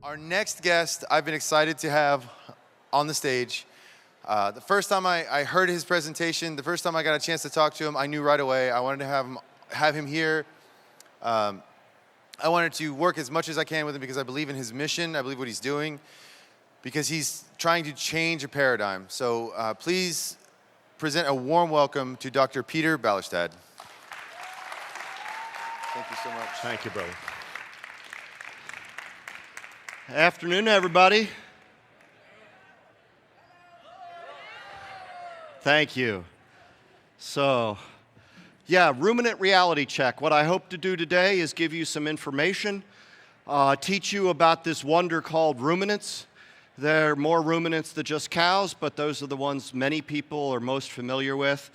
Our next guest, I've been excited to have on the stage. The first time I heard his presentation, the first time I got a chance to talk to him, I knew right away I wanted to have him here. I wanted to work as much as I can with him because I believe in his mission, I believe what he's doing, because he's trying to change a paradigm. So please present a warm welcome to Dr. Peter Ballerstedt. Thank you so much. Thank you, brother. Afternoon, everybody. Thank you. So, ruminant reality check. What I hope to do today is give you some information, teach you about this wonder called ruminants. There are more ruminants than just cows, but those are the ones many people are most familiar with.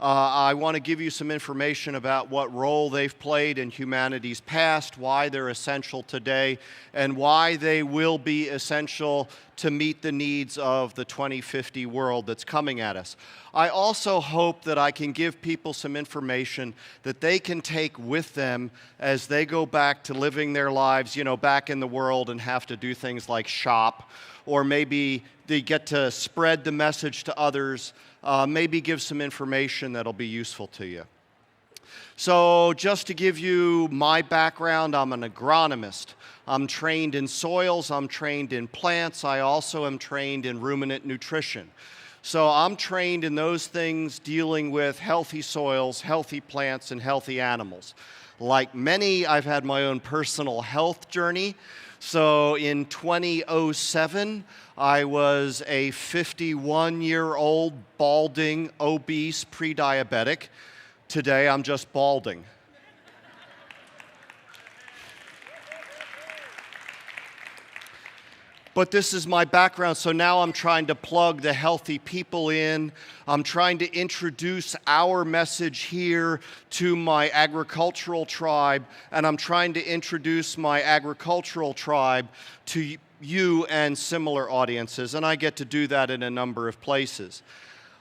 I want to give you some information about what role they've played in humanity's past, why they're essential today, and why they will be essential to meet the needs of the 2050 world that's coming at us. I also hope that I can give people some information that they can take with them as they go back to living their lives, back in the world and have to do things like shop, or maybe they get to spread the message to others, maybe give some information that'll be useful to you. So just to give you my background, I'm an agronomist. I'm trained in soils, I'm trained in plants, I also am trained in ruminant nutrition. So I'm trained in those things dealing with healthy soils, healthy plants, and healthy animals. Like many, I've had my own personal health journey. So in 2007, I was a 51-year-old, balding, obese, pre-diabetic. Today, I'm just balding. But this is my background, so now I'm trying to plug the healthy people in. I'm trying to introduce our message here to my agricultural tribe, and I'm trying to introduce my agricultural tribe to you and similar audiences, and I get to do that in a number of places.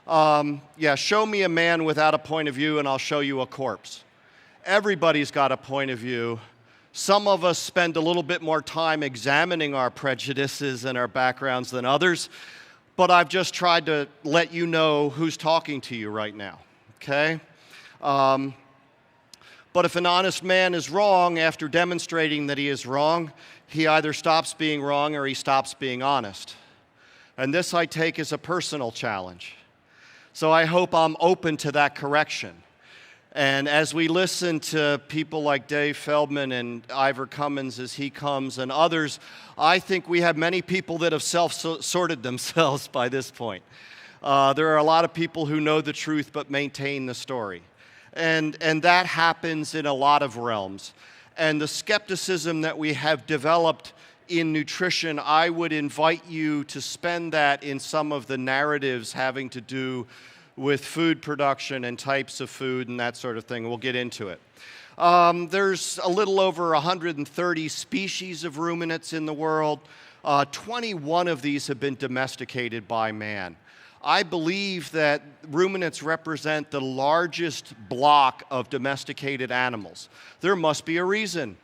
Show me a man without a point of view, and I'll show you a corpse. Everybody's got a point of view. Some of us spend a little bit more time examining our prejudices and our backgrounds than others, but I've just tried to let you know who's talking to you right now, okay? But if an honest man is wrong after demonstrating that he is wrong, he either stops being wrong or he stops being honest. And this I take as a personal challenge. So I hope I'm open to that correction. And as we listen to people like Dave Feldman and Ivor Cummins as he comes and others, I think we have many people that have self-sorted themselves by this point. There are a lot of people who know the truth but maintain the story. And that happens in a lot of realms. And the skepticism that we have developed in nutrition, I would invite you to spend that in some of the narratives having to do with food production and types of food and that sort of thing. We'll get into it. There's a little over 130 species of ruminants in the world. 21 of these have been domesticated by man. I believe that ruminants represent the largest block of domesticated animals. There must be a reason.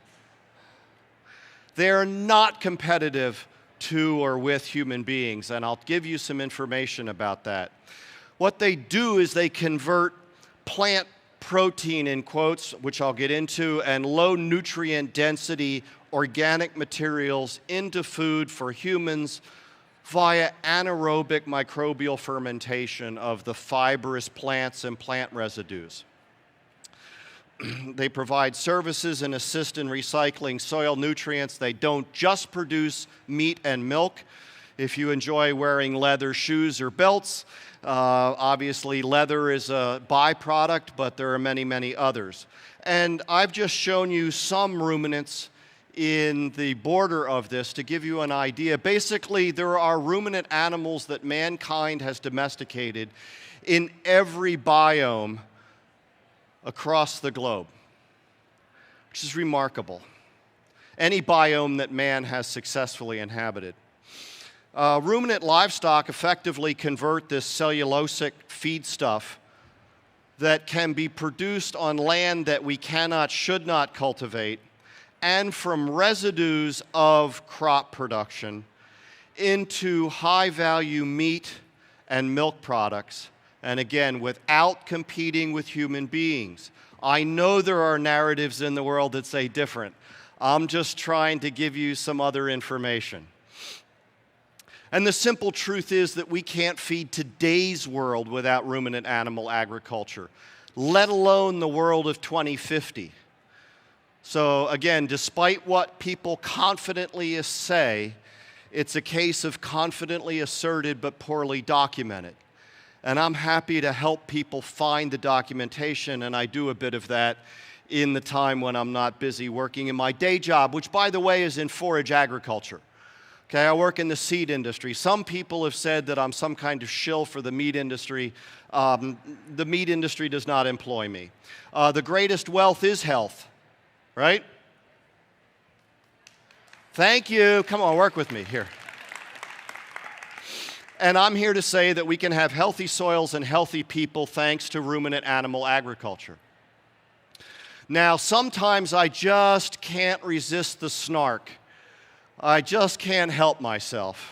They are not competitive to or with human beings, and I'll give you some information about that. What they do is they convert plant protein, in quotes, which I'll get into, and low nutrient density organic materials into food for humans via anaerobic microbial fermentation of the fibrous plants and plant residues. They provide services and assist in recycling soil nutrients. They don't just produce meat and milk. If you enjoy wearing leather shoes or belts, obviously leather is a byproduct, but there are many, many others. And I've just shown you some ruminants in the border of this to give you an idea. Basically, there are ruminant animals that mankind has domesticated in every biome across the globe, which is remarkable. Any biome that man has successfully inhabited. Ruminant livestock effectively convert this cellulosic feedstuff that can be produced on land that we cannot, should not cultivate and from residues of crop production into high-value meat and milk products, and again, without competing with human beings. I know there are narratives in the world that say different. I'm just trying to give you some other information. And the simple truth is that we can't feed today's world without ruminant animal agriculture, let alone the world of 2050. So again, despite what people confidently say, it's a case of confidently asserted but poorly documented. And I'm happy to help people find the documentation, and I do a bit of that in the time when I'm not busy working in my day job, which, by the way, is in forage agriculture. Okay, I work in the seed industry. Some people have said that I'm some kind of shill for the meat industry. The meat industry does not employ me. The greatest wealth is health, right? Thank you. Come on, work with me here. And I'm here to say that we can have healthy soils and healthy people thanks to ruminant animal agriculture. Now, sometimes I just can't resist the snark. I just can't help myself.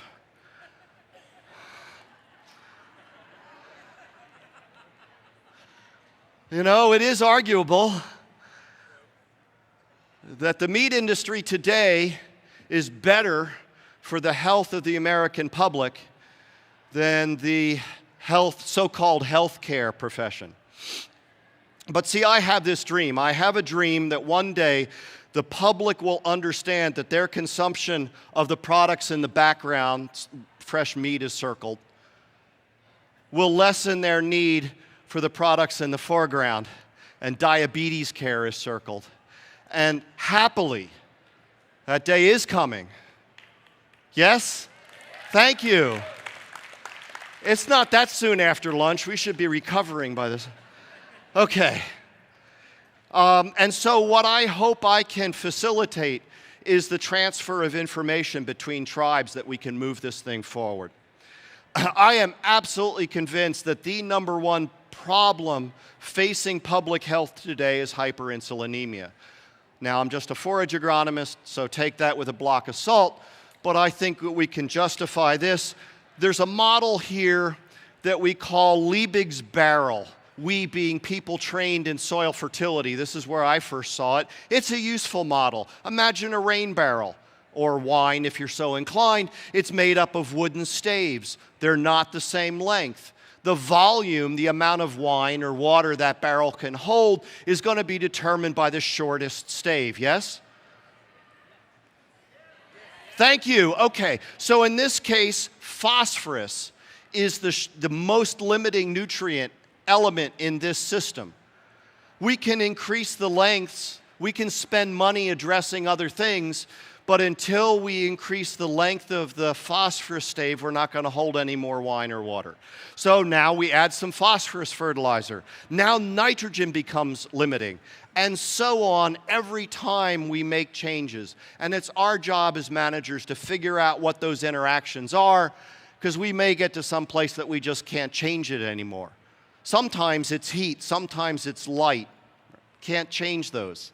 You know, it is arguable that the meat industry today is better for the health of the American public than the so-called healthcare profession. But see, I have this dream. I have a dream that one day the public will understand that their consumption of the products in the background, fresh meat is circled, will lessen their need for the products in the foreground, and diabetes care is circled. And happily, that day is coming. Yes? Thank you. It's not that soon after lunch. We should be recovering by this. Okay. And so what I hope I can facilitate is the transfer of information between tribes that we can move this thing forward. I am absolutely convinced that the number one problem facing public health today is hyperinsulinemia. Now, I'm just a forage agronomist, so take that with a block of salt, but I think that we can justify this. There's a model here that we call Liebig's barrel. We being people trained in soil fertility. This is where I first saw it. It's a useful model. Imagine a rain barrel, or wine if you're so inclined. It's made up of wooden staves. They're not the same length. The volume, the amount of wine or water that barrel can hold, is going to be determined by the shortest stave, yes? Thank you. Okay, so in this case, phosphorus is the most limiting nutrient element in this system. We can increase the lengths, we can spend money addressing other things, but until we increase the length of the phosphorus stave, we're not going to hold any more wine or water. So now we add some phosphorus fertilizer. Now nitrogen becomes limiting. And so on every time we make changes. And it's our job as managers to figure out what those interactions are, because we may get to some place that we just can't change it anymore. Sometimes it's heat, sometimes it's light. Can't change those.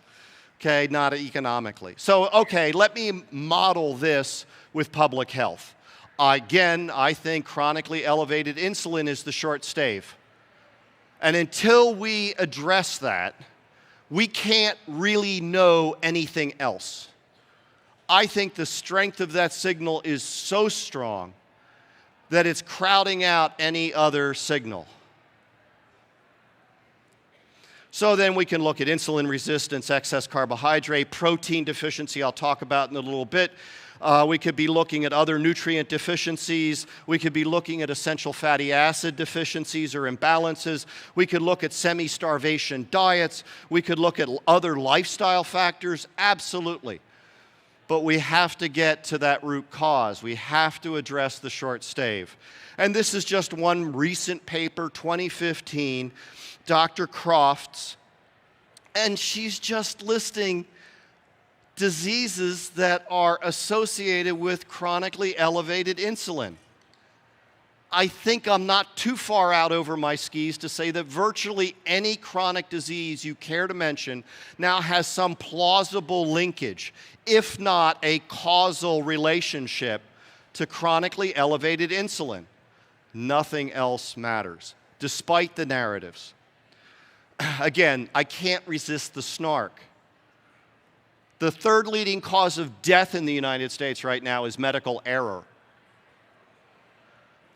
Okay, not economically. So, okay, let me model this with public health. Again, I think chronically elevated insulin is the short stave. And until we address that, we can't really know anything else. I think the strength of that signal is so strong that it's crowding out any other signal. So then we can look at insulin resistance, excess carbohydrate, protein deficiency I'll talk about in a little bit. We could be looking at other nutrient deficiencies. We could be looking at essential fatty acid deficiencies or imbalances. We could look at semi-starvation diets. We could look at other lifestyle factors, absolutely. But we have to get to that root cause. We have to address the short stave. And this is just one recent paper, 2015, Dr. Crofts, and she's just listing diseases that are associated with chronically elevated insulin. I think I'm not too far out over my skis to say that virtually any chronic disease you care to mention now has some plausible linkage, if not a causal relationship, to chronically elevated insulin. Nothing else matters, despite the narratives. Again, I can't resist the snark. The third leading cause of death in the United States right now is medical error.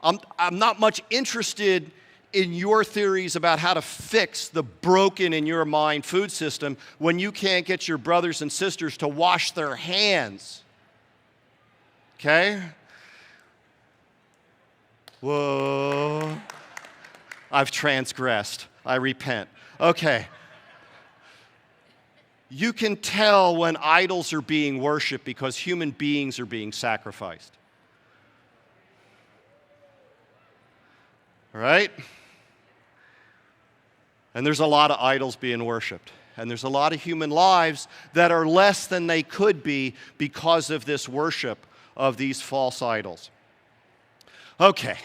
I'm not much interested in your theories about how to fix the broken in your mind food system when you can't get your brothers and sisters to wash their hands. Okay? Whoa. I've transgressed. I repent. Okay. You can tell when idols are being worshipped because human beings are being sacrificed. Right? And there's a lot of idols being worshipped. And there's a lot of human lives that are less than they could be because of this worship of these false idols. Okay.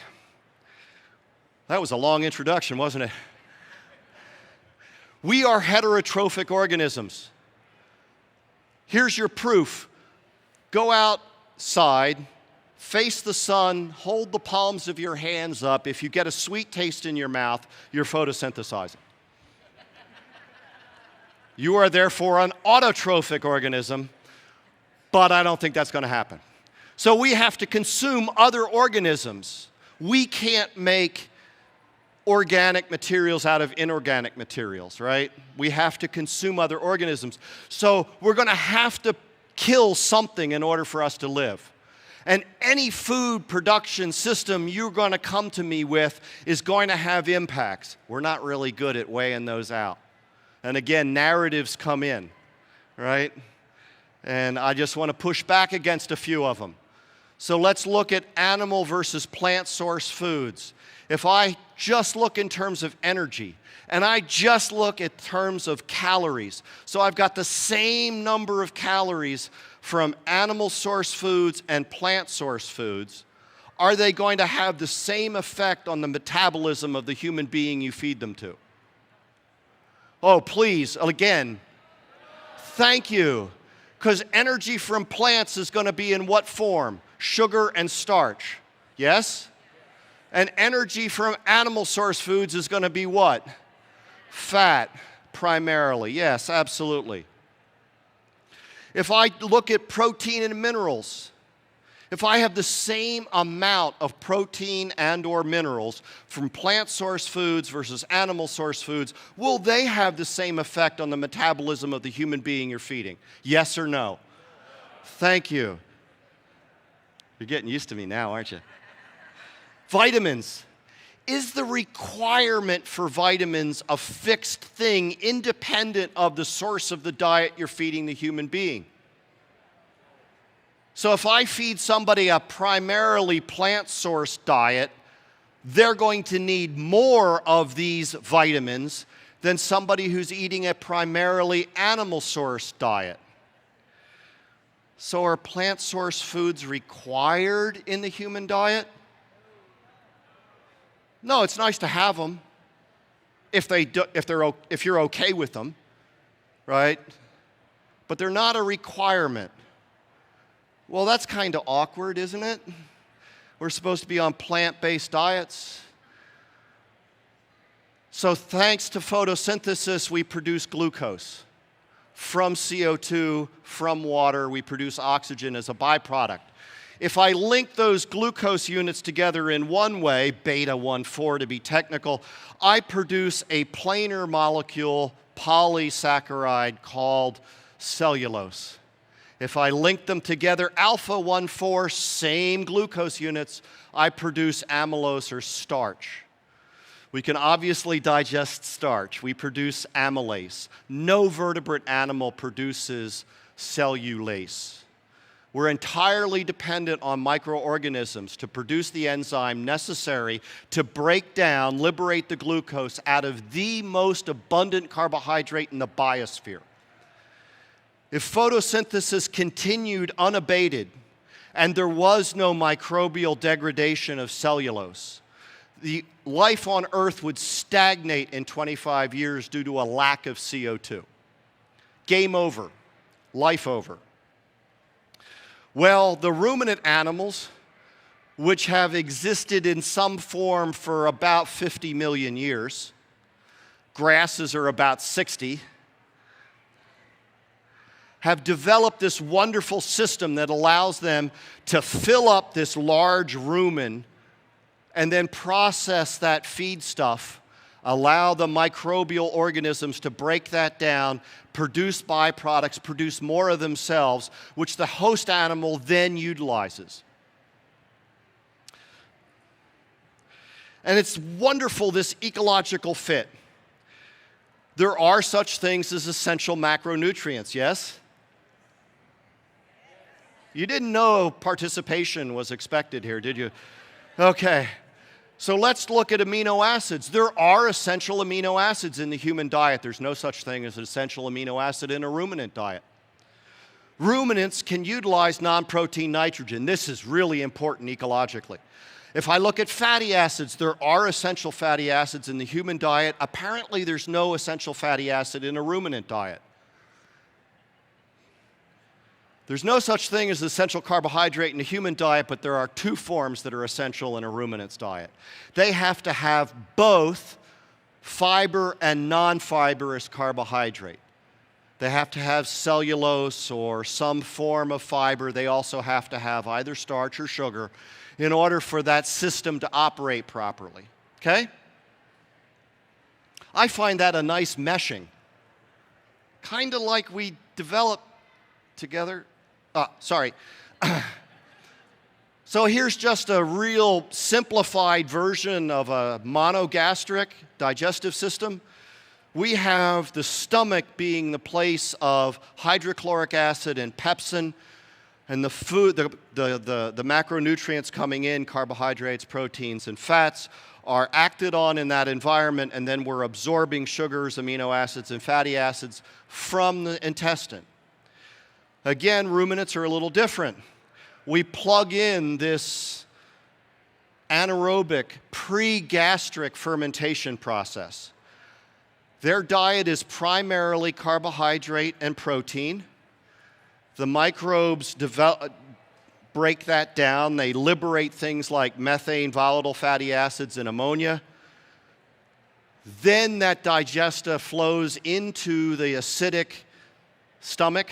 That was a long introduction, wasn't it? We are heterotrophic organisms. Here's your proof. Go outside, face the sun, hold the palms of your hands up. If you get a sweet taste in your mouth, you're photosynthesizing. You are therefore an autotrophic organism, but I don't think that's going to happen. So we have to consume other organisms. We can't make organic materials out of inorganic materials, right? We have to consume other organisms. So we're going to have to kill something in order for us to live. And any food production system you're going to come to me with is going to have impacts. We're not really good at weighing those out. And again, narratives come in, right? And I just want to push back against a few of them. So let's look at animal versus plant source foods. If I just look in terms of energy, and I just look at terms of calories, so I've got the same number of calories from animal source foods and plant source foods, are they going to have the same effect on the metabolism of the human being you feed them to? Oh, please, again, thank you. Because energy from plants is going to be in what form? Sugar and starch. Yes? And energy from animal source foods is going to be what? Fat, primarily. Yes, absolutely. If I look at protein and minerals, if I have the same amount of protein and or minerals from plant source foods versus animal source foods, will they have the same effect on the metabolism of the human being you're feeding? Yes or no? Thank you. You're getting used to me now, aren't you? Vitamins. Is the requirement for vitamins a fixed thing independent of the source of the diet you're feeding the human being? So if I feed somebody a primarily plant source diet, they're going to need more of these vitamins than somebody who's eating a primarily animal source diet. So are plant source foods required in the human diet? No, it's nice to have them if you're okay with them, right? But they're not a requirement. Well, that's kind of awkward, isn't it? We're supposed to be on plant-based diets. So thanks to photosynthesis, we produce glucose. From CO2, from water, we produce oxygen as a byproduct. If I link those glucose units together in one way, beta-1,4 to be technical, I produce a planar molecule polysaccharide called cellulose. If I link them together, alpha-1,4, same glucose units, I produce amylose or starch. We can obviously digest starch. We produce amylase. No vertebrate animal produces cellulase. We're entirely dependent on microorganisms to produce the enzyme necessary to break down, liberate the glucose out of the most abundant carbohydrate in the biosphere. If photosynthesis continued unabated and there was no microbial degradation of cellulose, the life on Earth would stagnate in 25 years due to a lack of CO2. Game over. Life over. Well, the ruminant animals, which have existed in some form for about 50 million years, grasses are about 60, have developed this wonderful system that allows them to fill up this large rumen and then process that feed stuff, allow the microbial organisms to break that down, produce byproducts, produce more of themselves, which the host animal then utilizes. And it's wonderful, this ecological fit. There are such things as essential macronutrients, yes? You didn't know participation was expected here, did you? Okay. So let's look at amino acids. There are essential amino acids in the human diet. There's no such thing as an essential amino acid in a ruminant diet. Ruminants can utilize non-protein nitrogen. This is really important ecologically. If I look at fatty acids, there are essential fatty acids in the human diet. Apparently, there's no essential fatty acid in a ruminant diet. There's no such thing as essential carbohydrate in a human diet, but there are two forms that are essential in a ruminant's diet. They have to have both fiber and non-fibrous carbohydrate. They have to have cellulose or some form of fiber. They also have to have either starch or sugar in order for that system to operate properly. Okay? I find that a nice meshing. Kind of like we developed together. So here's just a real simplified version of a monogastric digestive system. We have the stomach being the place of hydrochloric acid and pepsin, and the food, the macronutrients coming in, carbohydrates, proteins, and fats, are acted on in that environment, and then we're absorbing sugars, amino acids, and fatty acids from the intestine. Again, ruminants are a little different. We plug in this anaerobic, pre-gastric fermentation process. Their diet is primarily carbohydrate and protein. The microbes break that down. They liberate things like methane, volatile fatty acids, and ammonia. Then that digesta flows into the acidic stomach,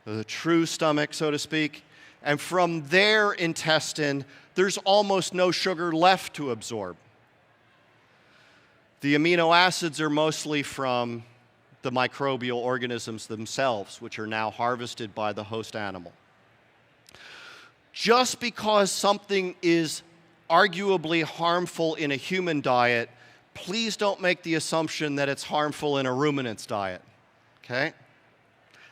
the true stomach, so to speak, and from their intestine, there's almost no sugar left to absorb. The amino acids are mostly from the microbial organisms themselves, which are now harvested by the host animal. Just because something is arguably harmful in a human diet, please don't make the assumption that it's harmful in a ruminant's diet, okay?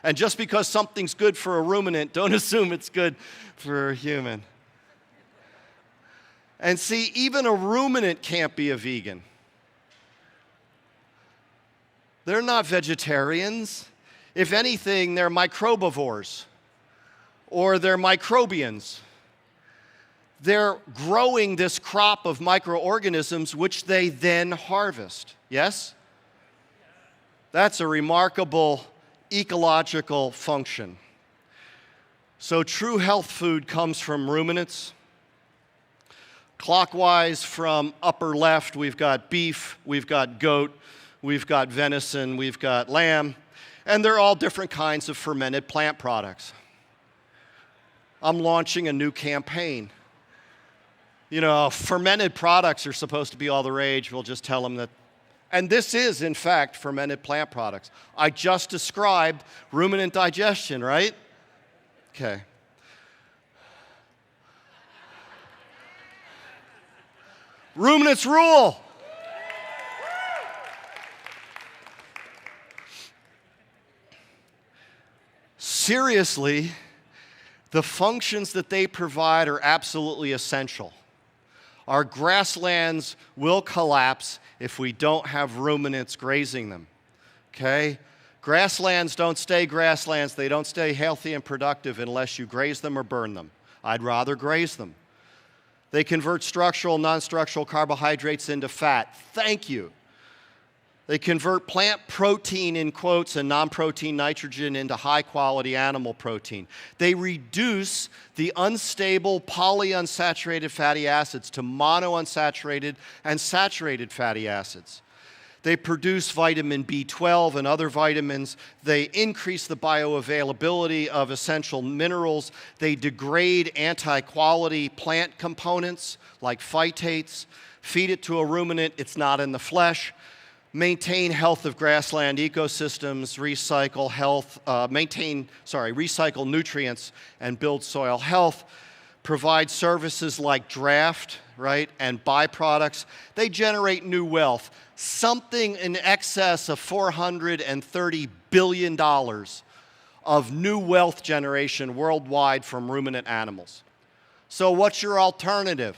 And just because something's good for a ruminant, don't assume it's good for a human. And see, even a ruminant can't be a vegan. They're not vegetarians. If anything, they're microbivores, or they're microbians. They're growing this crop of microorganisms which they then harvest. Yes? That's a remarkable ecological function. So true health food comes from ruminants. Clockwise from upper left, we've got beef, we've got goat, we've got venison, we've got lamb, and they're all different kinds of fermented plant products. I'm launching a new campaign. You know, fermented products are supposed to be all the rage. We'll just tell them that. And this is, in fact, fermented plant products. I just described ruminant digestion, right? Okay. Ruminants rule. Seriously, the functions that they provide are absolutely essential. Our grasslands will collapse if we don't have ruminants grazing them, okay? Grasslands don't stay grasslands. They don't stay healthy and productive unless you graze them or burn them. I'd rather graze them. They convert structural, non-structural carbohydrates into fat. Thank you. They convert plant protein, in quotes, and non-protein nitrogen into high-quality animal protein. They reduce the unstable polyunsaturated fatty acids to monounsaturated and saturated fatty acids. They produce vitamin B12 and other vitamins. They increase the bioavailability of essential minerals. They degrade anti-quality plant components like phytates. Feed it to a ruminant, it's not in the flesh. Maintain health of grassland ecosystems, recycle nutrients and build soil health, provide services like draft, right, and byproducts. They generate new wealth, something in excess of $430 billion of new wealth generation worldwide from ruminant animals. So what's your alternative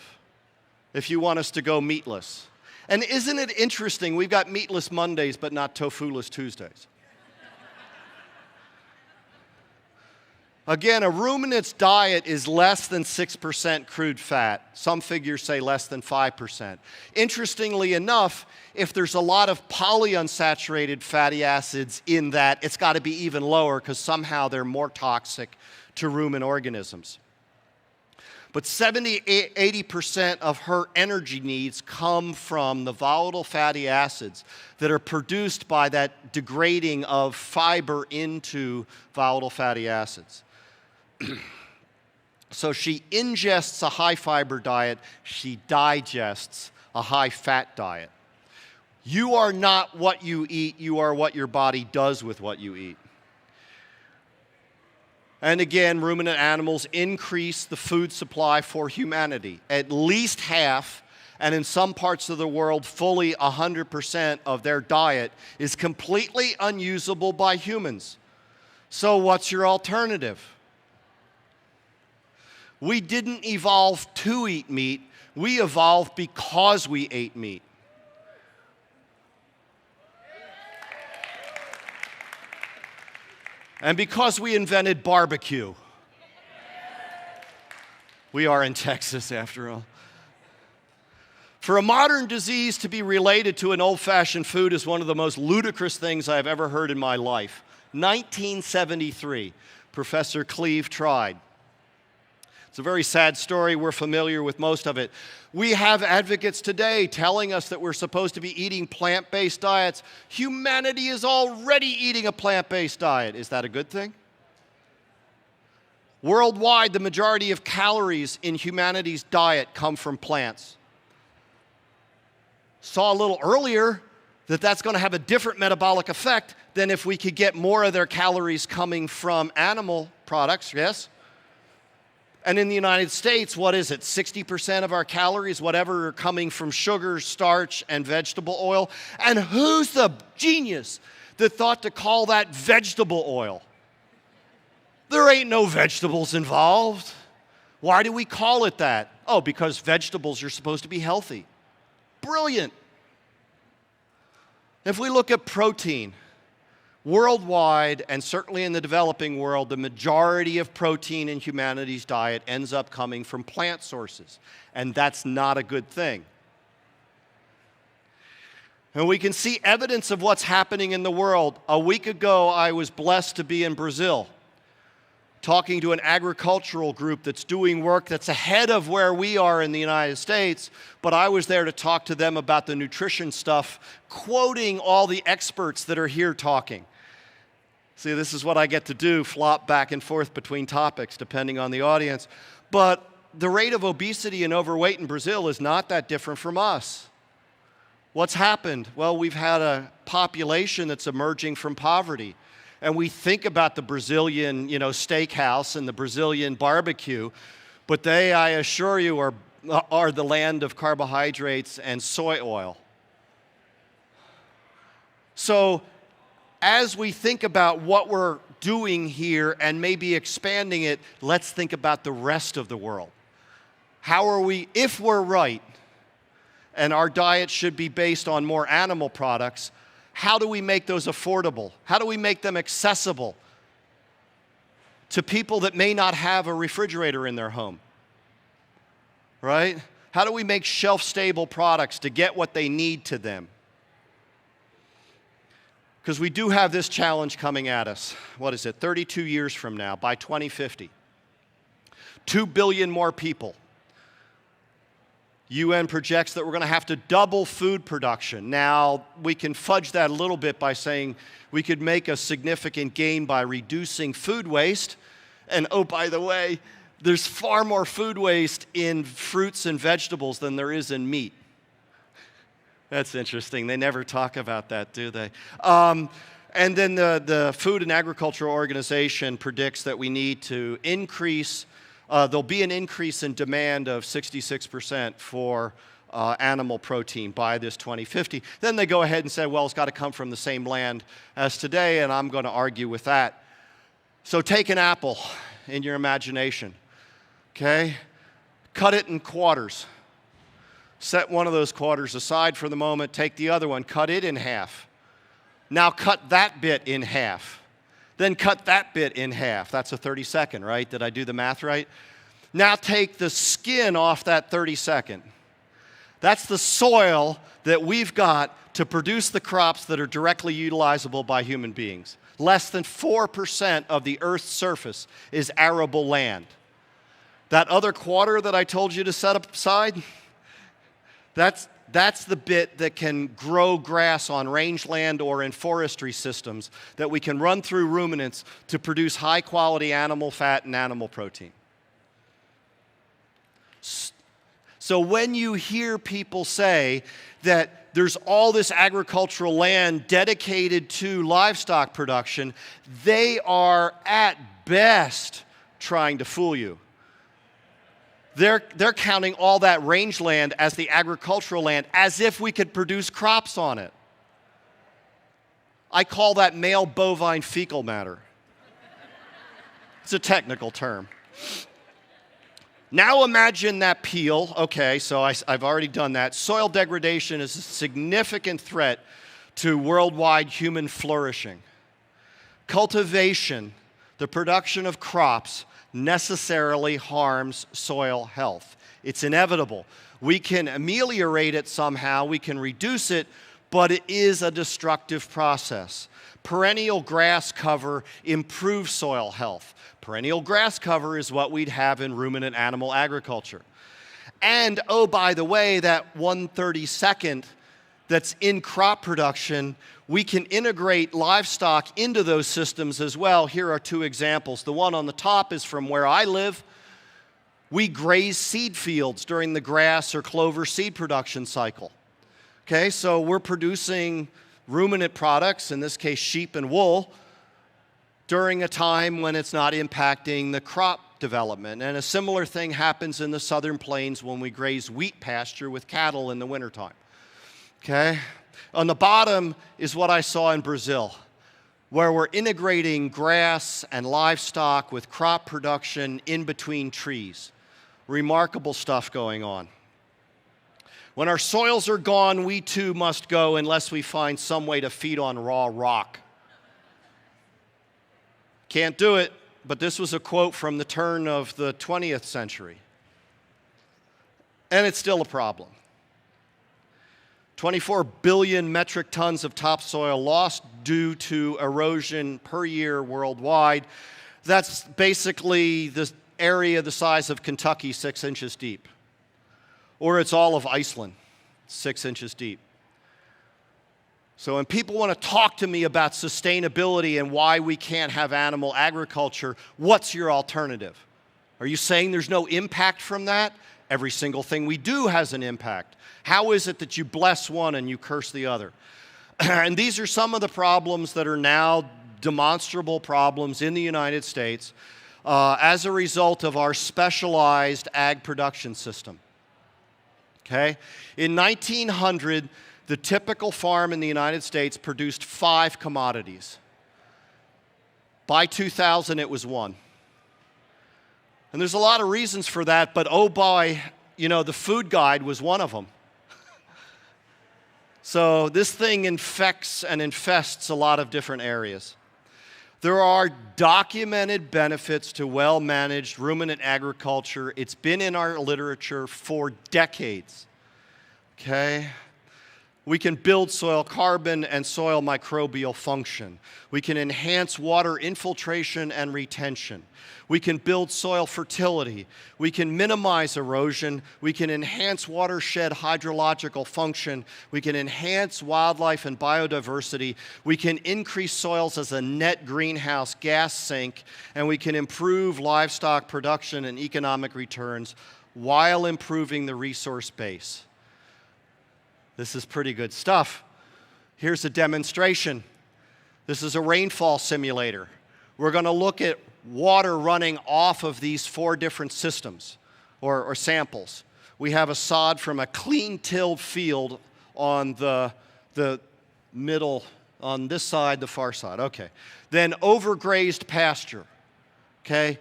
if you want us to go meatless? And isn't it interesting, we've got meatless Mondays, but not tofu-less Tuesdays. Again, a ruminant's diet is less than 6% crude fat. Some figures say less than 5%. Interestingly enough, if there's a lot of polyunsaturated fatty acids in that, it's got to be even lower because somehow they're more toxic to ruminant organisms. But 70-80% of her energy needs come from the volatile fatty acids that are produced by that degrading of fiber into volatile fatty acids. So she ingests a high fiber diet, she digests a high fat diet. You are not what you eat, you are what your body does with what you eat. And again, ruminant animals increase the food supply for humanity. At least half, and in some parts of the world, fully 100% of their diet is completely unusable by humans. So what's your alternative? We didn't evolve to eat meat. We evolved because we ate meat. And because we invented barbecue. We are in Texas, after all. For a modern disease to be related to an old-fashioned food is one of the most ludicrous things I've ever heard in my life. 1973, Professor Cleve tried. It's a very sad story. We're familiar with most of it. We have advocates today telling us that we're supposed to be eating plant-based diets. Humanity is already eating a plant-based diet. Is that a good thing? Worldwide, the majority of calories in humanity's diet come from plants. Saw a little earlier that that's going to have a different metabolic effect than if we could get more of their calories coming from animal products, yes? And in the United States, what is it? 60% of our calories, whatever, are coming from sugar, starch, and vegetable oil. And who's the genius that thought to call that vegetable oil? There ain't no vegetables involved. Why do we call it that? Oh, because vegetables are supposed to be healthy. Brilliant. If we look at protein, worldwide, and certainly in the developing world, the majority of protein in humanity's diet ends up coming from plant sources, and that's not a good thing. And we can see evidence of what's happening in the world. A week ago, I was blessed to be in Brazil, talking to an agricultural group that's doing work that's ahead of where we are in the United States, but I was there to talk to them about the nutrition stuff, quoting all the experts that are here talking. See, this is what I get to do, flop back and forth between topics depending on the audience. But the rate of obesity and overweight in Brazil is not that different from us. What's happened? Well, we've had a population that's emerging from poverty. And we think about the Brazilian, steakhouse and the Brazilian barbecue, but they, I assure you, are the land of carbohydrates and soy oil. So, as we think about what we're doing here and maybe expanding it, let's think about the rest of the world. How are we, if we're right, and our diet should be based on more animal products, how do we make those affordable? How do we make them accessible to people that may not have a refrigerator in their home? Right? How do we make shelf-stable products to get what they need to them? Because we do have this challenge coming at us. What is it, 32 years from now, by 2050. 2 billion more people. UN projects that we're going to have to double food production. Now, we can fudge that a little bit by saying we could make a significant gain by reducing food waste. And oh, by the way, there's far more food waste in fruits and vegetables than there is in meat. That's interesting. They never talk about that, do they? And then the Food and Agriculture Organization predicts that we need to increase, there'll be an increase in demand of 66% for animal protein by this 2050. Then they go ahead and say, well, it's got to come from the same land as today, and I'm going to argue with that. So take an apple in your imagination, okay? Cut it in quarters. Set one of those quarters aside for the moment, take the other one, cut it in half. Now cut that bit in half. Then cut that bit in half. That's a 32nd, right? Did I do the math right? Now take the skin off that 32nd. That's the soil that we've got to produce the crops that are directly utilizable by human beings. Less than 4% of the Earth's surface is arable land. That other quarter that I told you to set aside, that's the bit that can grow grass on rangeland or in forestry systems that we can run through ruminants to produce high-quality animal fat and animal protein. So when you hear people say that there's all this agricultural land dedicated to livestock production, they are at best trying to fool you. They're counting all that rangeland as the agricultural land, as if we could produce crops on it. I call that male bovine fecal matter. It's a technical term. Now imagine that peel. Okay, so I've already done that. Soil degradation is a significant threat to worldwide human flourishing. Cultivation, the production of crops, necessarily harms soil health. It's inevitable. We can ameliorate it somehow, we can reduce it, but it is a destructive process. Perennial grass cover improves soil health. Perennial grass cover is what we'd have in ruminant animal agriculture. And oh, by the way, that 1/32 that's in crop production, we can integrate livestock into those systems as well. Here are two examples. The one on the top is from where I live. We graze seed fields during the grass or clover seed production cycle. Okay, so we're producing ruminant products, in this case sheep and wool, during a time when it's not impacting the crop development. And a similar thing happens in the southern plains when we graze wheat pasture with cattle in the wintertime. Okay? On the bottom is what I saw in Brazil, where we're integrating grass and livestock with crop production in between trees. Remarkable stuff going on. When our soils are gone, we too must go unless we find some way to feed on raw rock. Can't do it, but this was a quote from the turn of the 20th century. And it's still a problem. 24 billion metric tons of topsoil lost due to erosion per year worldwide. That's basically the area the size of Kentucky, 6 inches deep. Or it's all of Iceland, 6 inches deep. So when people want to talk to me about sustainability and why we can't have animal agriculture, what's your alternative? Are you saying there's no impact from that? Every single thing we do has an impact. How is it that you bless one and you curse the other? And these are some of the problems that are now demonstrable problems in the United States as a result of our specialized ag production system. Okay? In 1900, the typical farm in the United States produced 5 commodities. By 2000, it was 1. And there's a lot of reasons for that, but oh boy, you know, the food guide was one of them. So this thing infects and infests a lot of different areas. There are documented benefits to well-managed ruminant agriculture. It's been in our literature for decades, okay? We can build soil carbon and soil microbial function. We can enhance water infiltration and retention. We can build soil fertility. We can minimize erosion. We can enhance watershed hydrological function. We can enhance wildlife and biodiversity. We can increase soils as a net greenhouse gas sink. And we can improve livestock production and economic returns while improving the resource base. This is pretty good stuff. Here's a demonstration. This is a rainfall simulator. We're going to look at water running off of these 4 different systems or samples. We have a sod from a clean-tilled field on the middle, on this side, the far side. Okay. Then overgrazed pasture. Okay.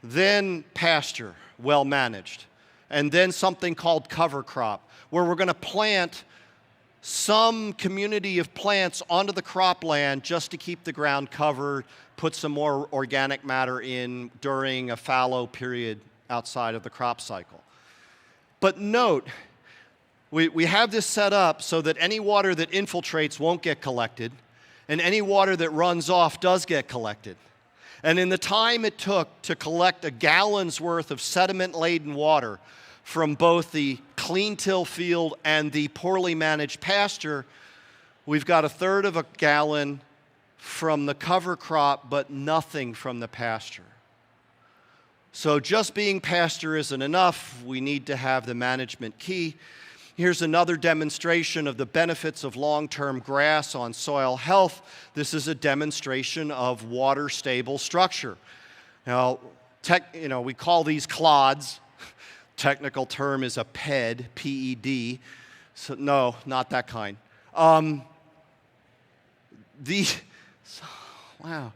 Then pasture, well managed. And then something called cover crop, where we're going to plant some community of plants onto the cropland just to keep the ground covered, put some more organic matter in during a fallow period outside of the crop cycle. But note, we have this set up so that any water that infiltrates won't get collected, and any water that runs off does get collected. And in the time it took to collect a gallon's worth of sediment-laden water from both the clean-till field and the poorly managed pasture, we've got 1/3 of a gallon from the cover crop, but nothing from the pasture. So just being pasture isn't enough. We need to have the management key. Here's another demonstration of the benefits of long-term grass on soil health. This is a demonstration of water-stable structure. Now, we call these clods. Technical term is a PED, P-E-D. So, no, not that kind. Wow.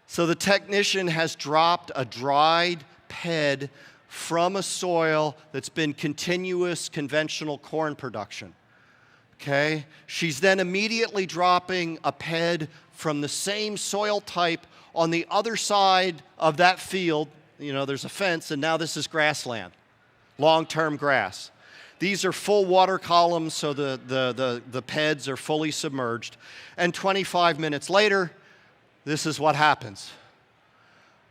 So the technician has dropped a dried PED from a soil that's been continuous conventional corn production. Okay? She's then immediately dropping a PED from the same soil type on the other side of that field. There's a fence, and now this is grassland, long-term grass. These are full water columns, so the PEDs are fully submerged. And 25 minutes later, this is what happens.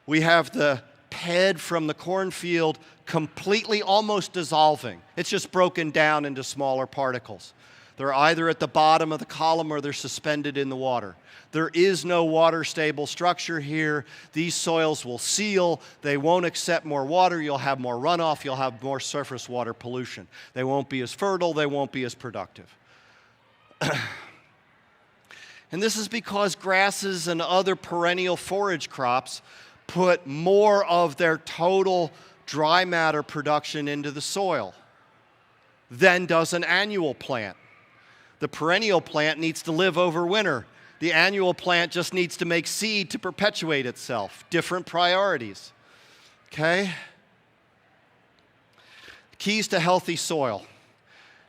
We have the PED from the cornfield completely almost dissolving. It's just broken down into smaller particles. They're either at the bottom of the column or they're suspended in the water. There is no water-stable structure here. These soils will seal. They won't accept more water. You'll have more runoff. You'll have more surface water pollution. They won't be as fertile. They won't be as productive. And this is because grasses and other perennial forage crops put more of their total dry matter production into the soil than does an annual plant. The perennial plant needs to live over winter. The annual plant just needs to make seed to perpetuate itself. Different priorities. Okay? Keys to healthy soil.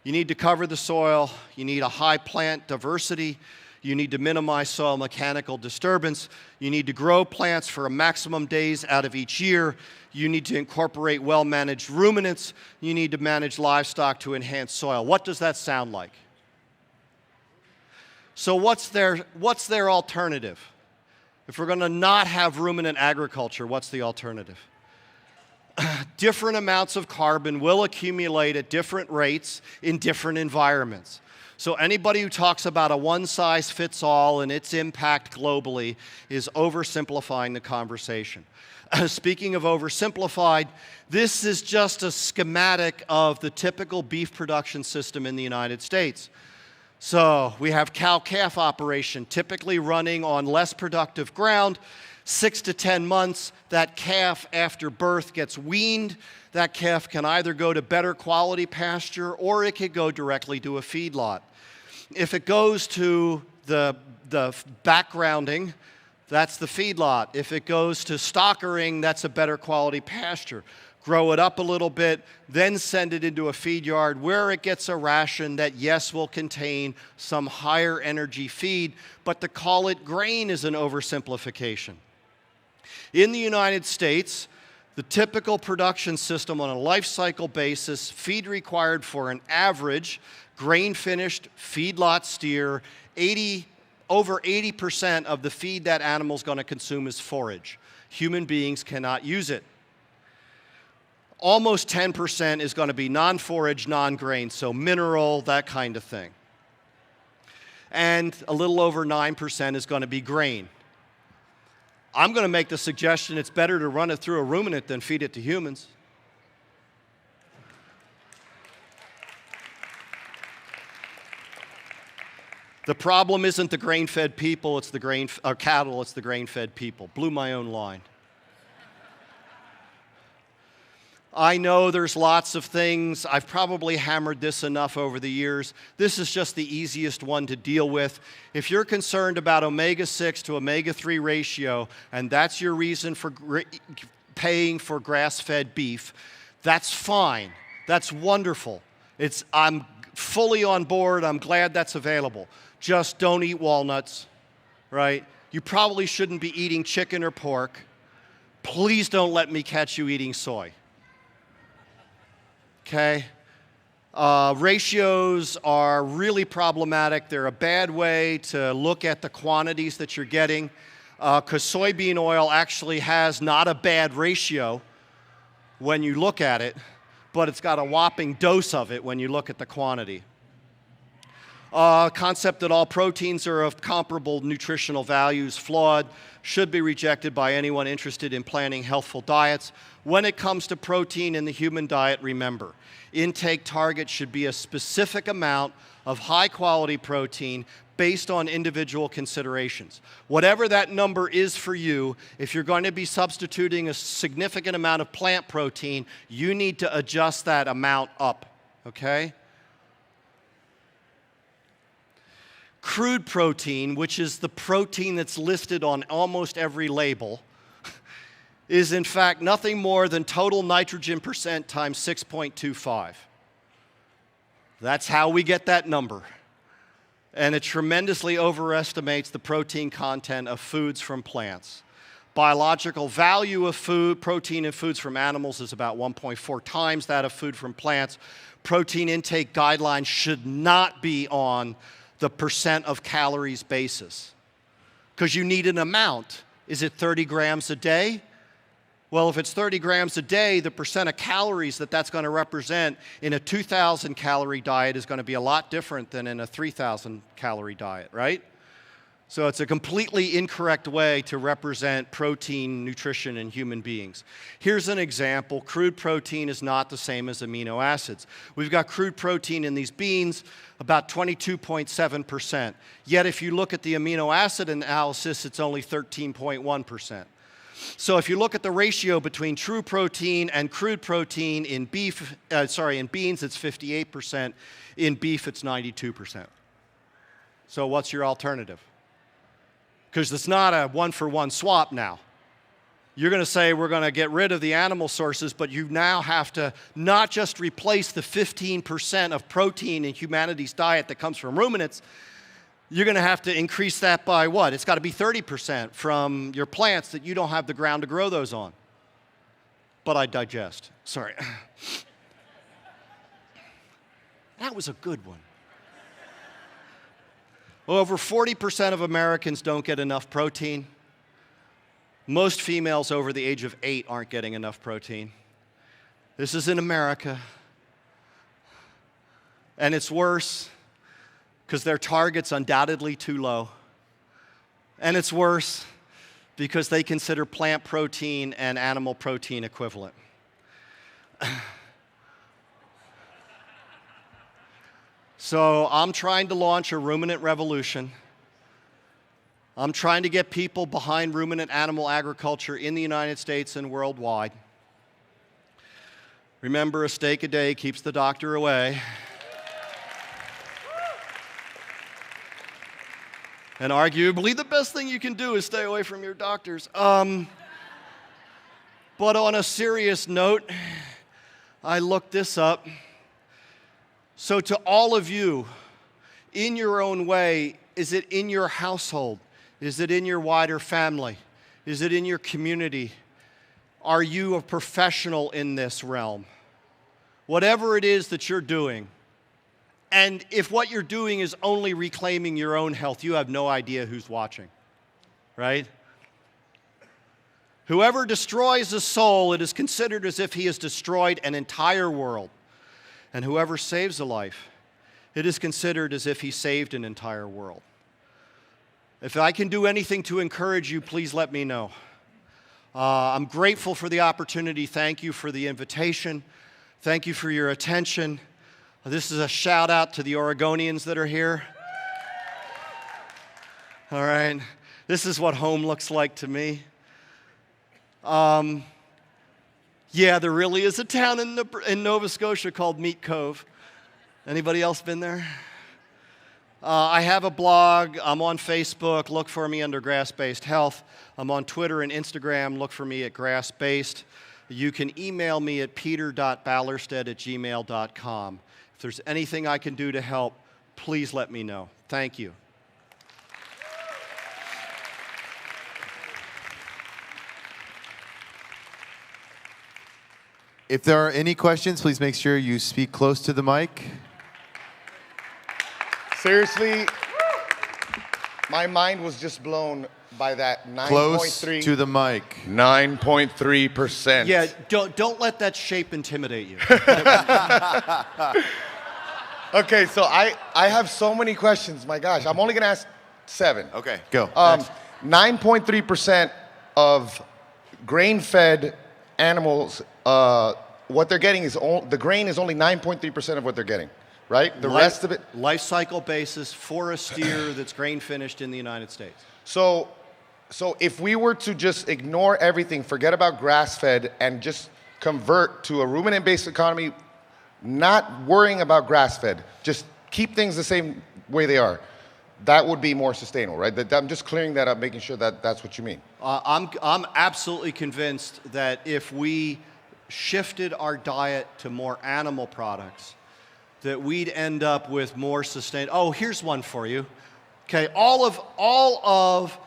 You need to cover the soil. You need a high plant diversity. You need to minimize soil mechanical disturbance. You need to grow plants for a maximum days out of each year. You need to incorporate well-managed ruminants. You need to manage livestock to enhance soil. What does that sound like? So what's their alternative? If we're going to not have ruminant agriculture, what's the alternative? Different amounts of carbon will accumulate at different rates in different environments. So anybody who talks about a one-size-fits-all and its impact globally is oversimplifying the conversation. Speaking of oversimplified, this is just a schematic of the typical beef production system in the United States. So we have cow-calf operation, typically running on less productive ground. 6 to 10 months, that calf after birth gets weaned. That calf can either go to better quality pasture or it could go directly to a feedlot. If it goes to the backgrounding, that's the feedlot. If it goes to stockering, that's a better quality pasture. grow it up a little bit, then send it into a feed yard where it gets a ration that, yes, will contain some higher energy feed, but to call it grain is an oversimplification. In the United States, the typical production system on a life cycle basis, feed required for an average grain-finished feedlot steer, over 80% of the feed that animal's going to consume is forage. Human beings cannot use it. Almost 10% is going to be non-forage, non-grain, so mineral, that kind of thing. And a little over 9% is going to be grain. I'm going to make the suggestion it's better to run it through a ruminant than feed it to humans. The problem isn't the grain-fed people, it's the cattle, it's the grain-fed people. Blew my own line. I know there's lots of things. I've probably hammered this enough over the years. This is just the easiest one to deal with. If you're concerned about omega-6 to omega-3 ratio, and that's your reason for paying for grass-fed beef, that's fine. That's wonderful. I'm fully on board. I'm glad that's available. Just don't eat walnuts, right? You probably shouldn't be eating chicken or pork. Please don't let me catch you eating soy. Okay? Ratios are really problematic. They're a bad way to look at the quantities that you're getting, because soybean oil actually has not a bad ratio when you look at it, but it's got a whopping dose of it when you look at the quantity. Concept that all proteins are of comparable nutritional values, flawed, should be rejected by anyone interested in planning healthful diets. When it comes to protein in the human diet, remember, intake target should be a specific amount of high-quality protein based on individual considerations. Whatever that number is for you, if you're going to be substituting a significant amount of plant protein, you need to adjust that amount up, okay? Crude protein, which is the protein that's listed on almost every label, is in fact nothing more than total nitrogen percent times 6.25. That's how we get that number. And it tremendously overestimates the protein content of foods from plants. Biological value of protein in foods from animals is about 1.4 times that of food from plants. Protein intake guidelines should not be on the percent of calories basis, because you need an amount. Is it 30 grams a day? Well, if it's 30 grams a day, the percent of calories that's going to represent in a 2,000 calorie diet is going to be a lot different than in a 3,000 calorie diet, right? So it's a completely incorrect way to represent protein nutrition in human beings. Here's an example. Crude protein is not the same as amino acids. We've got crude protein in these beans, about 22.7%. Yet if you look at the amino acid analysis, it's only 13.1%. So if you look at the ratio between true protein and crude protein in beans, it's 58%. In beef, it's 92%. So what's your alternative? Because it's not a one-for-one swap now. You're going to say we're going to get rid of the animal sources, but you now have to not just replace the 15% of protein in humanity's diet that comes from ruminants, you're going to have to increase that by what? It's got to be 30% from your plants that you don't have the ground to grow those on. But I digest. Sorry. That was a good one. Over 40% of Americans don't get enough protein. Most females over the age of 8 aren't getting enough protein. This is in America. And it's worse because their target's undoubtedly too low. And it's worse because they consider plant protein and animal protein equivalent. So I'm trying to launch a ruminant revolution. I'm trying to get people behind ruminant animal agriculture in the United States and worldwide. Remember, a steak a day keeps the doctor away. And arguably, the best thing you can do is stay away from your doctors. But on a serious note, I looked this up. So to all of you, in your own way, is it in your household? Is it in your wider family? Is it in your community? Are you a professional in this realm? Whatever it is that you're doing, and if what you're doing is only reclaiming your own health, you have no idea who's watching, right? Whoever destroys a soul, it is considered as if he has destroyed an entire world. And whoever saves a life, it is considered as if he saved an entire world. If I can do anything to encourage you, please let me know. I'm grateful for the opportunity. Thank you for the invitation. Thank you for your attention. This is a shout out to the Oregonians that are here. All right. This is what home looks like to me. Yeah, there really is a town in Nova Scotia called Meat Cove. Anybody else been there? I have a blog. I'm on Facebook. Look for me under Grass-Based Health. I'm on Twitter and Instagram. Look for me at Grass-Based. You can email me at peter.ballerstedt@gmail.com. If there's anything I can do to help, please let me know. Thank you. If there are any questions, please make sure you speak close to the mic. Seriously, my mind was just blown by that 9.3. Close to the mic. 9.3%. Yeah, don't let that shape intimidate you. Okay, so I have so many questions. My gosh, I'm only going to ask 7. Okay, go. 9.3% of grain-fed animals, what they're getting is the grain is only 9.3% of what they're getting, right? The rest of it. Life cycle basis for a steer that's grain finished in the United States. So if we were to just ignore everything, forget about grass-fed, and just convert to a ruminant-based economy, not worrying about grass-fed, just keep things the same way they are, that would be more sustainable, right? I'm just clearing that up, making sure that that's what you mean. I'm absolutely convinced that if we shifted our diet to more animal products, that we'd end up with more sustainable. Oh, here's one for you. Okay, all of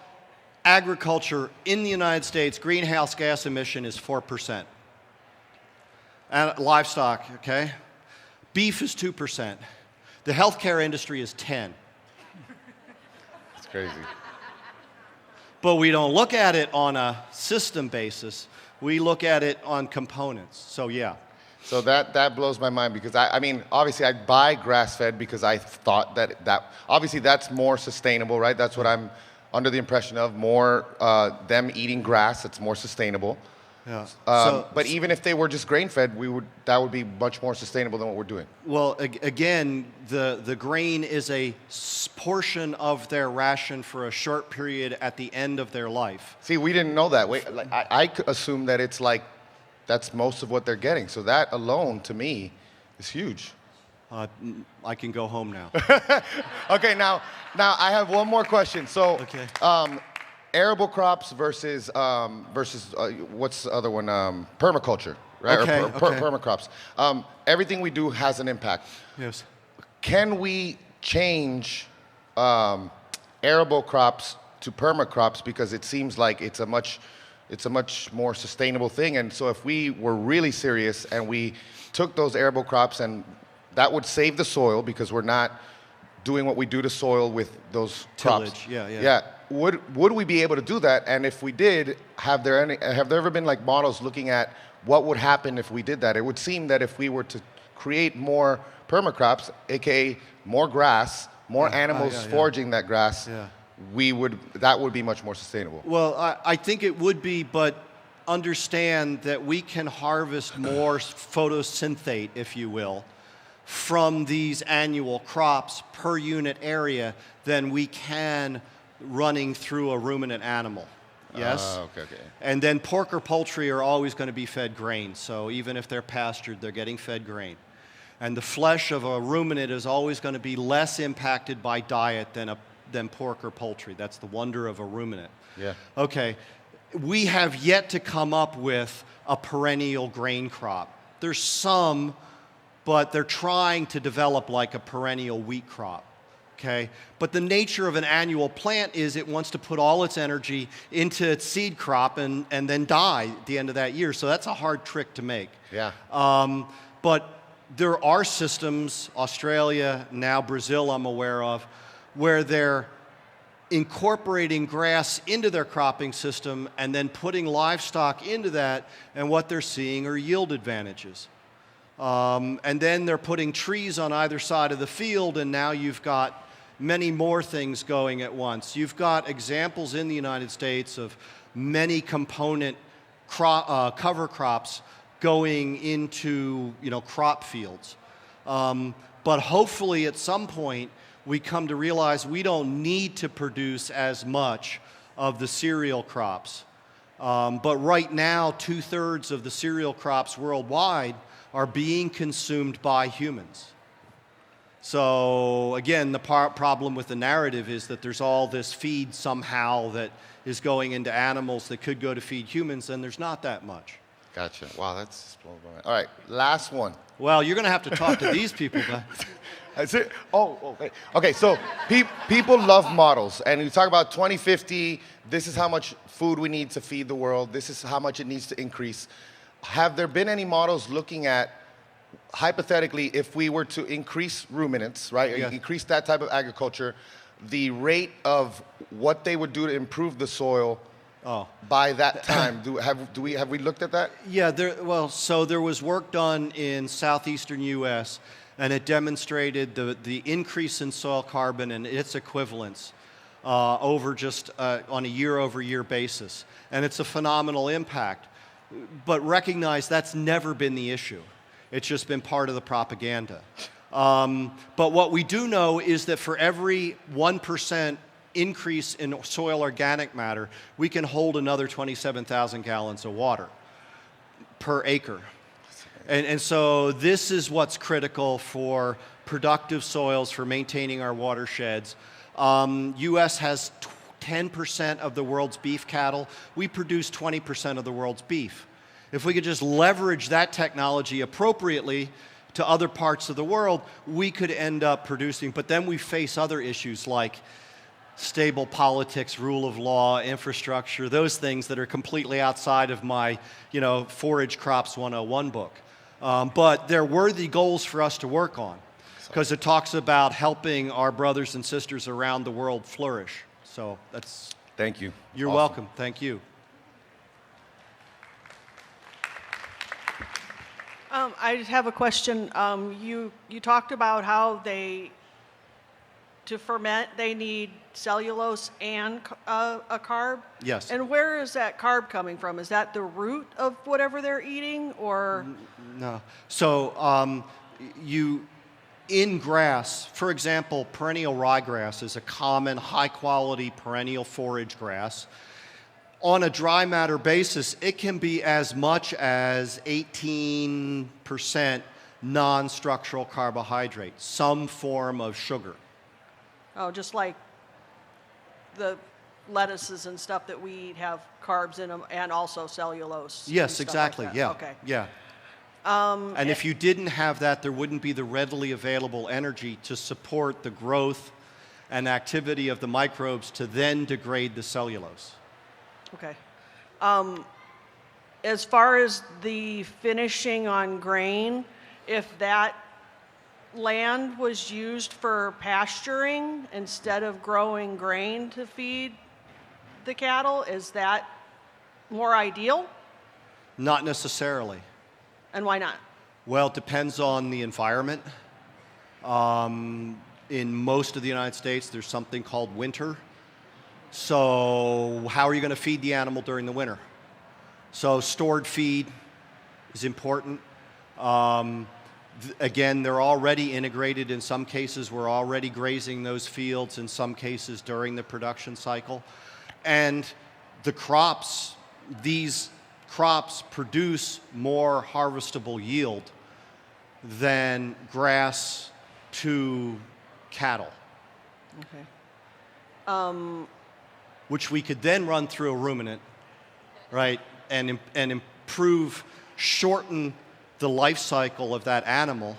agriculture in the United States, greenhouse gas emission is 4%. And livestock, okay? Beef is 2%. The healthcare industry is 10%. It's crazy. But we don't look at it on a system basis. We look at it on components. So yeah. So that blows my mind because I mean, obviously I buy grass-fed because I thought that obviously that's more sustainable, right? That's what I'm under the impression of, more them eating grass, it's more sustainable. Yeah. But even if they were just grain-fed, that would be much more sustainable than what we're doing. Well, again, the grain is a portion of their ration for a short period at the end of their life. See, we didn't know that. I assume that it's like that's most of what they're getting. So that alone, to me, is huge. I can go home now. Okay, now I have one more question. So, okay. Arable crops versus what's the other one? Permaculture, right? Okay, Or permacrops. Everything we do has an impact. Yes. Can we change arable crops to permacrops because it seems like it's a much more sustainable thing? And so if we were really serious and we took those arable crops, and that would save the soil because we're not doing what we do to soil with those tillage. crops. Yeah. Would we be able to do that? And if we did, have there ever been like models looking at what would happen if we did that? It would seem that if we were to create more permacrops, aka more grass, more animals foraging that grass, that would be much more sustainable. Well, I think it would be, but understand that we can harvest more photosynthate, if you will, from these annual crops per unit area than we can running through a ruminant animal. Yes? Okay. And then pork or poultry are always going to be fed grain. So even if they're pastured, they're getting fed grain. And the flesh of a ruminant is always going to be less impacted by diet than pork or poultry. That's the wonder of a ruminant. Yeah. Okay. we have yet to come up with a perennial grain crop. There's some, but they're trying to develop like a perennial wheat crop. Okay? But the nature of an annual plant is it wants to put all its energy into its seed crop and then die at the end of that year. So that's a hard trick to make. Yeah. But there are systems, Australia, now Brazil I'm aware of, where they're incorporating grass into their cropping system and then putting livestock into that, and what they're seeing are yield advantages. And then they're putting trees on either side of the field, and now you've got many more things going at once. You've got examples in the United States of many component cover crops going into crop fields. But hopefully at some point we come to realize we don't need to produce as much of the cereal crops. But right now, 2/3 of the cereal crops worldwide are being consumed by humans. So again, the problem with the narrative is that there's all this feed somehow that is going into animals that could go to feed humans, and there's not that much. Gotcha. Wow, that's blowing my mind. All right, last one. Well, you're going to have to talk to these people. But That's it. Okay. Okay, so people love models, and you talk about 2050, this is how much food we need to feed the world, this is how much it needs to increase. Have there been any models looking at, hypothetically, if we were to increase ruminants, right, Yes. increase that type of agriculture, the rate of what they would do to improve the soil by that time? Have we looked at that? yeah, so there was work done in southeastern U.S., and it demonstrated the increase in soil carbon and its equivalents over just on a year-over-year basis. And it's a phenomenal impact. But recognize that's never been the issue. It's just been part of the propaganda. But what we do know is that for every 1% increase in soil organic matter, we can hold another 27,000 gallons of water per acre. And so this is what's critical for productive soils, for maintaining our watersheds. U.S. has 10% of the world's beef cattle. We produce 20% of the world's beef. If we could just leverage that technology appropriately to other parts of the world, we could end up producing. But then we face other issues like stable politics, rule of law, infrastructure, those things that are completely outside of my, Forage Crops 101 book. But they're worthy goals for us to work on because it talks about helping our brothers and sisters around the world flourish. So that's... Thank you. You're Awesome. welcome. Thank you. I just have a question. You talked about how to ferment, they need cellulose and a carb. Yes. And where is that carb coming from? Is that the root of whatever they're eating, or? No. So in grass, for example, perennial ryegrass is a common high-quality perennial forage grass. On a dry matter basis, it can be as much as 18% non-structural carbohydrate, some form of sugar. Oh, just like the lettuces and stuff that we eat have carbs in them, and also cellulose. and Yes, stuff like exactly. that. Yeah. Okay. Yeah. And if you didn't have that, there wouldn't be the readily available energy to support the growth and activity of the microbes to then degrade the cellulose. Okay. As far as the finishing on grain, if that land was used for pasturing instead of growing grain to feed the cattle, is that more ideal? Not necessarily. And why not? Well, it depends on the environment. In most of the United States, there's something called winter. So how are you going to feed the animal during the winter? So stored feed is important. Again, they're already integrated. In some cases, we're already grazing those fields, in some cases during the production cycle. And the crops, these crops produce more harvestable yield than grass to cattle. Okay. Which we could then run through a ruminant right, and improve, shorten the life cycle of that animal,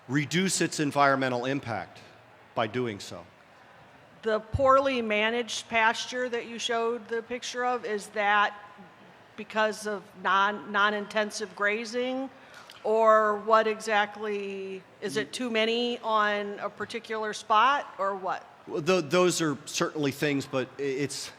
reduce its environmental impact by doing so. The poorly managed pasture that you showed the picture of, is that because of non-intensive grazing? Or what exactly, is it too many on a particular spot, or what? Well, those are certainly things, but it's,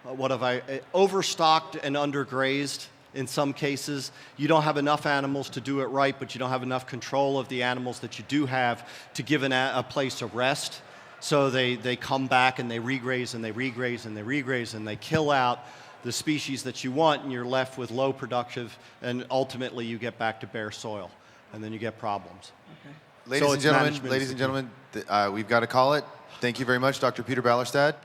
what have I, overstocked and undergrazed in some cases. You don't have enough animals to do it right, but you don't have enough control of the animals that you do have to give a place of rest. So they come back and they regraze and they regraze and they regraze and they kill out the species that you want, and you're left with low productive, and ultimately you get back to bare soil, and then you get problems. Okay. Ladies and gentlemen, we've got to call it. Thank you very much, Dr. Peter Ballerstedt.